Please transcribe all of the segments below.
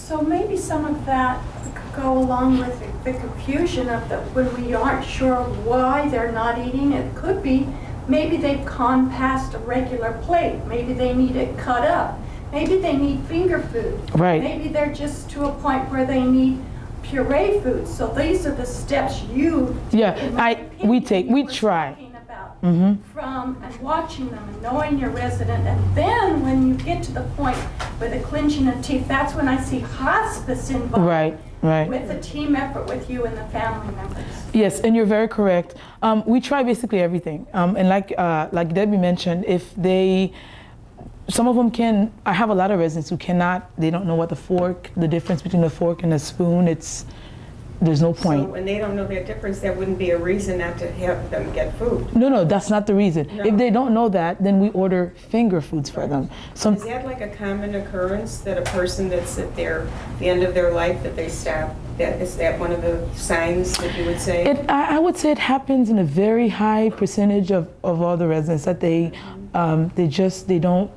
So maybe some of that could go along with the confusion of when we aren't sure why they're not eating. It could be maybe they've gone past a regular plate. Maybe they need it cut up. Maybe they need finger food. Right. Maybe they're just to a point where they need puree food. So these are the steps you, we try. From and watching them and knowing your resident, and then when you get to the point where the clenching of teeth, that's when I see hospice involved. Right. With a team effort with you and the family members. Yes, and you're very correct. We try basically everything, and like Debbie mentioned, some of them can. I have a lot of residents who cannot. They don't know what the difference between a fork and a spoon. There's no point. So when they don't know that difference, that wouldn't be a reason not to have them get food. No, that's not the reason. No. If they don't know that, then we order finger foods for them. Is that like a common occurrence that a person that's at the end of their life that they stop? Is that one of the signs that you would say? I would say it happens in a very high percentage of all the residents that they don't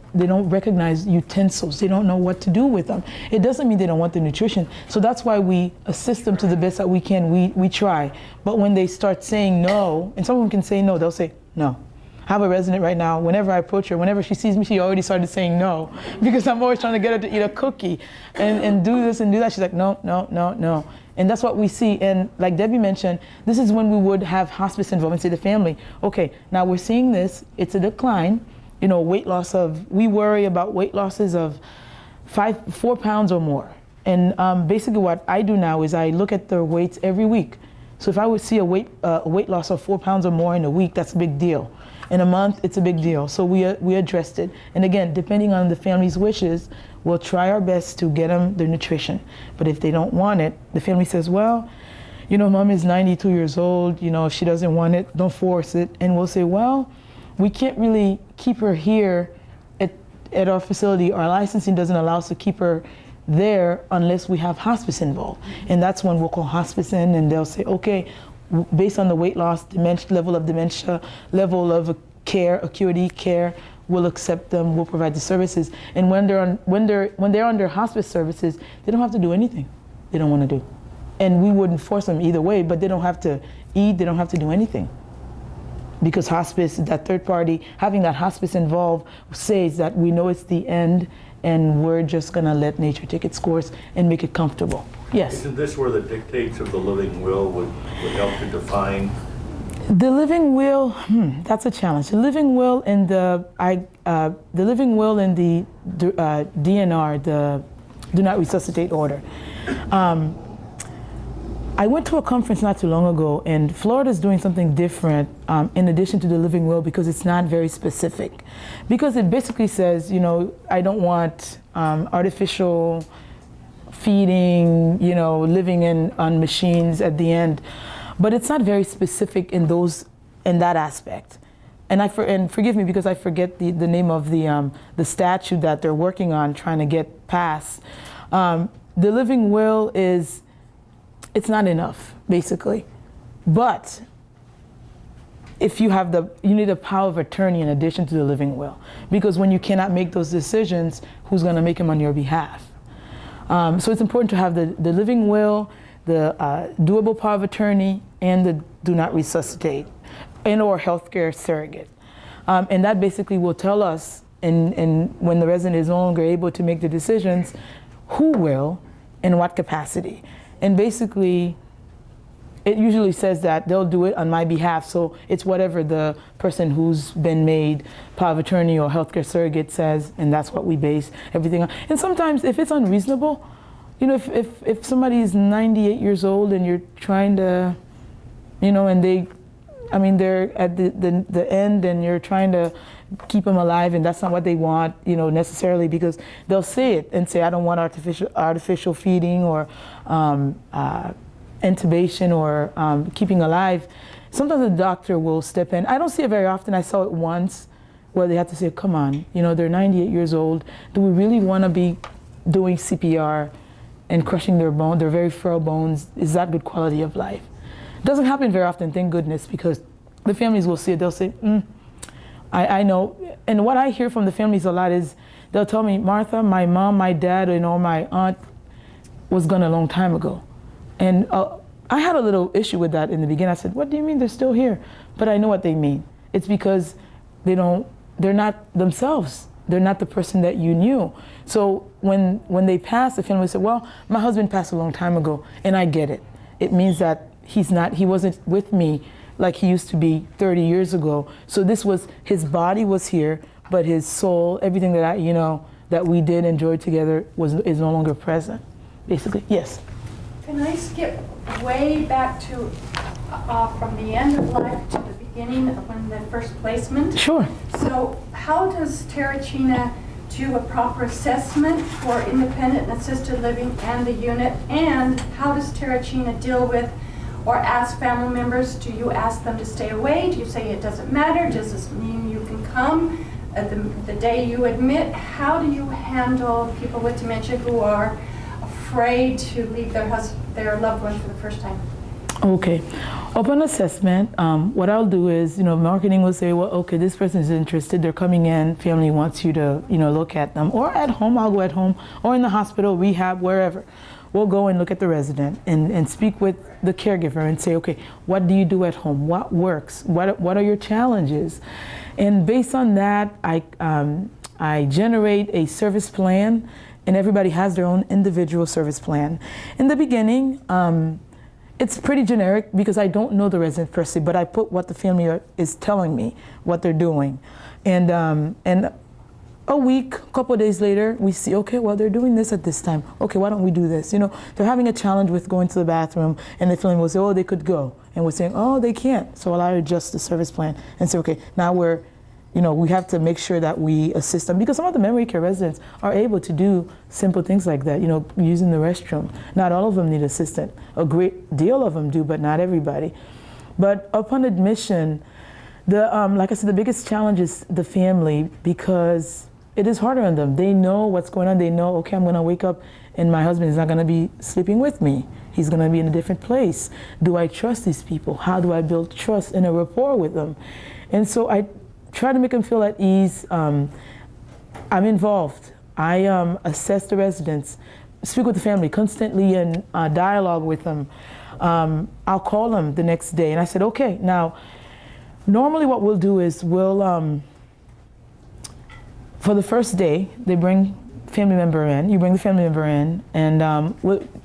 recognize utensils. They don't know what to do with them. It doesn't mean they don't want the nutrition. So that's why we assist them to the best that we can. We try. But when they start saying no, and some of them can say no, they'll say no. I have a resident right now, whenever I approach her, whenever she sees me, she already started saying no, because I'm always trying to get her to eat a cookie and do this and do that. She's like, no. And that's what we see. And like Debbie mentioned, this is when we would have hospice involved and say to the family, okay, now we're seeing this, it's a decline, weight loss we worry about weight losses of 4 pounds or more. And basically what I do now is I look at their weights every week. So if I would see a weight loss of 4 pounds or more in a week, that's a big deal. In a month, it's a big deal. So we addressed it. And again, depending on the family's wishes, we'll try our best to get them their nutrition. But if they don't want it, the family says, well, mom is 92 years old. If she doesn't want it, don't force it. And we'll say, well, we can't really keep her here at our facility. Our licensing doesn't allow us to keep her there unless we have hospice involved. And that's when we'll call hospice in, and they'll say, okay, based on the weight loss, level of dementia, level of care, acuity care, we'll accept them, we'll provide the services. And when they're under hospice services, they don't have to do anything they don't want to do. And we wouldn't force them either way, but they don't have to eat, they don't have to do anything. Because hospice, that third party, having that hospice involved says that we know it's the end and we're just gonna let nature take its course and make it comfortable. Yes? Isn't this where the dictates of the living will would help to define? The living will, that's a challenge. The living will in the DNR, the Do Not Resuscitate Order. I went to a conference not too long ago, and Florida's doing something different in addition to the living will, because it's not very specific. Because it basically says, I don't want artificial feeding, living on machines at the end. But it's not very specific in that aspect. And forgive me because I forget the name of the statute that they're working on trying to get passed. The living will it's not enough, basically. But if you need a power of attorney in addition to the living will, because when you cannot make those decisions, who's going to make them on your behalf? So it's important to have the living will, the doable power of attorney, and the do not resuscitate, and/or healthcare surrogate. And that basically will tell us, and when the resident is no longer able to make the decisions, who will, in what capacity. And basically, it usually says that they'll do it on my behalf, so it's whatever the person who's been made power of attorney or healthcare surrogate says, and that's what we base everything on. And sometimes, if it's unreasonable, if somebody is 98 years old and you're trying to, and they're at the end and you're trying to keep them alive, and that's not what they want, necessarily, because they'll say it and say, I don't want artificial feeding or intubation or keeping alive. Sometimes the doctor will step in. I don't see it very often. I saw it once where they had to say, come on, they're 98 years old. Do we really want to be doing CPR and crushing their very frail bones? Is that good quality of life? It doesn't happen very often, thank goodness, because the families will see it. They'll say, I know. And what I hear from the families a lot is they'll tell me, Martha, my mom, my dad, my aunt, was gone a long time ago. And I had a little issue with that in the beginning. I said, what do you mean they're still here? But I know what they mean. It's because they're not themselves. They're not the person that you knew. So when they pass, the family said, well, my husband passed a long time ago, and I get it. It means that he wasn't with me like he used to be 30 years ago. So his body was here, but his soul, everything that that we did enjoy together is no longer present, basically. Yes? Can I skip way back to from the end of life to the beginning of when the first placement? Sure. So how does Terracina do a proper assessment for independent and assisted living and the unit? And how does Terracina deal with or ask family members? Do you ask them to stay away? Do you say it doesn't matter? Does this mean you can come the day you admit? How do you handle people with dementia who are afraid to leave their loved one for the first time? Okay. Upon assessment, what I'll do is, marketing will say, well, okay, this person is interested. They're coming in. Family wants you to, look at them. Or at home, I'll go at home. Or in the hospital, rehab, wherever. We'll go and look at the resident and speak with the caregiver and say, okay, what do you do at home? What works? What are your challenges? And based on that, I generate a service plan, and everybody has their own individual service plan. In the beginning, it's pretty generic because I don't know the resident per se, but I put what the family is telling me, what they're doing. And a week, a couple of days later, we see, okay, well, they're doing this at this time. Okay, why don't we do this? They're having a challenge with going to the bathroom, and the family will say, oh, they could go. And we're saying, oh, they can't. So I'll adjust the service plan and say, okay, now we have to make sure that we assist them, because some of the memory care residents are able to do simple things like that, using the restroom. Not all of them need assistance. A great deal of them do, but not everybody. But upon admission, like I said, the biggest challenge is the family, because it is harder on them. They know what's going on. They know, okay, I'm going to wake up and my husband is not going to be sleeping with me. He's going to be in a different place. Do I trust these people? How do I build trust and a rapport with them? And so I try to make them feel at ease. I'm involved. I assess the residents, speak with the family, constantly in dialogue with them. I'll call them the next day, and I said, okay, now, normally what we'll do is for the first day, they bring family member in, you bring the family member in, and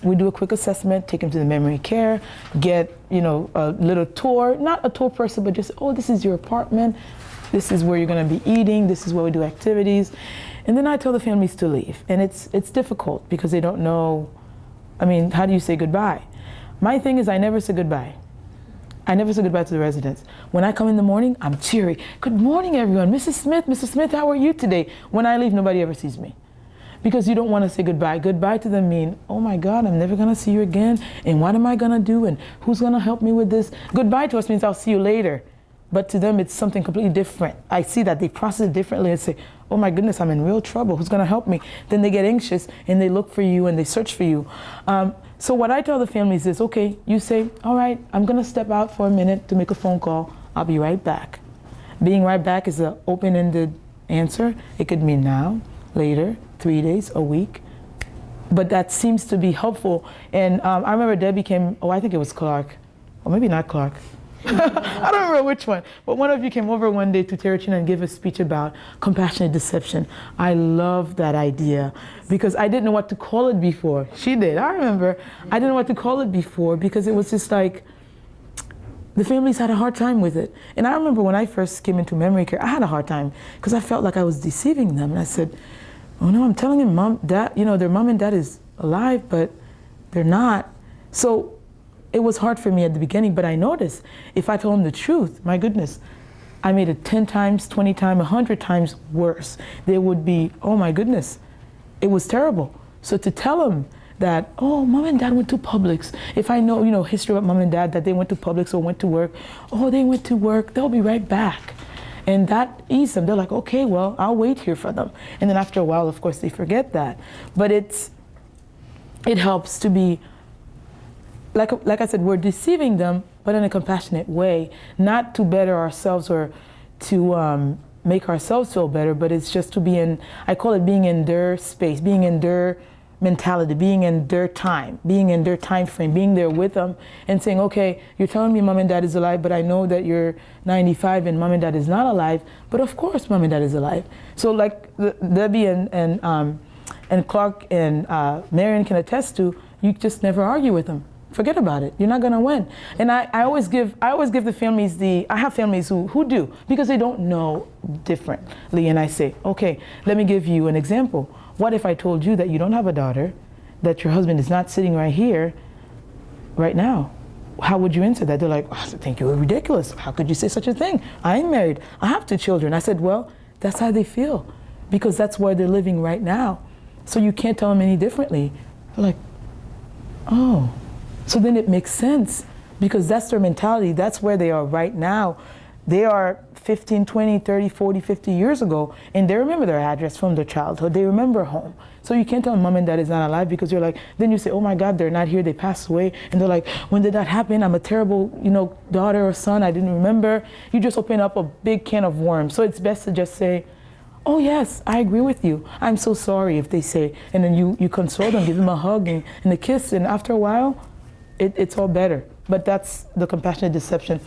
we do a quick assessment, take them to the memory care, get, a little tour, not a tour person, but just, oh, this is your apartment, this is where you're going to be eating, this is where we do activities. And then I tell the families to leave. And it's difficult because they don't know, how do you say goodbye? My thing is I never say goodbye. I never say goodbye to the residents. When I come in the morning, I'm cheery. Good morning, everyone. Mrs. Smith, how are you today? When I leave, nobody ever sees me. Because you don't want to say goodbye. Goodbye to them mean, oh my God, I'm never going to see you again. And what am I going to do? And who's going to help me with this? Goodbye to us means I'll see you later. But to them, it's something completely different. I see that they process it differently and say, oh my goodness, I'm in real trouble. Who's going to help me? Then they get anxious and they look for you and they search for you. So what I tell the families is, okay, you say, all right, I'm going to step out for a minute to make a phone call. I'll be right back. Being right back is an open-ended answer. It could mean now, later, 3 days, a week. But that seems to be helpful. And I remember Debbie came, I think it was Clark, or maybe not Clark. I don't remember which one, but one of you came over one day to Terracina and gave a speech about compassionate deception. I love that idea because I didn't know what to call it before. She did, I remember. I didn't know what to call it before because it was just like, the families had a hard time with it. And I remember when I first came into memory care, I had a hard time because I felt like I was deceiving them. And I said, oh no, I'm telling them, Mom, Dad, their mom and dad is alive, but they're not. So it was hard for me at the beginning, but I noticed if I told them the truth, my goodness, I made it 10 times, 20 times, 100 times worse. They would be, oh my goodness, it was terrible. So to tell them that, oh, Mom and Dad went to Publix. If I know, history about Mom and Dad, that they went to Publix or went to work, oh, they went to work, they'll be right back. And that eased them. They're like, okay, well, I'll wait here for them. And then after a while, of course, they forget that. But it helps to be, like I said, we're deceiving them, but in a compassionate way, not to better ourselves or to make ourselves feel better, but it's just to be in, I call it being in their space, being in their mentality, being in their time, being in their time frame, being there with them and saying, okay, you're telling me mom and dad is alive, but I know that you're 95 and mom and dad is not alive, but of course mom and dad is alive. So like Debbie and Clark and Marion can attest to, you just never argue with them. Forget about it. You're not gonna win. And I always give the families I have families who do, because they don't know differently. And I say, okay, let me give you an example. What if I told you that you don't have a daughter, that your husband is not sitting right here, right now? How would you answer that? They're like, oh, I think you're ridiculous. How could you say such a thing? I'm married. I have 2 children. I said, well, that's how they feel, because that's where they're living right now. So you can't tell them any differently. They're like, oh. So then it makes sense, because that's their mentality. That's where they are right now. They are 15, 20, 30, 40, 50 years ago, and they remember their address from their childhood. They remember home. So you can't tell mom and dad is not alive, because you're like, then you say, oh my God, they're not here, they passed away. And they're like, when did that happen? I'm a terrible, daughter or son, I didn't remember. You just open up a big can of worms. So it's best to just say, oh yes, I agree with you. I'm so sorry, if they say, and then you console them, give them a hug and a kiss, and after a while, it's all better. But that's the compassionate deception.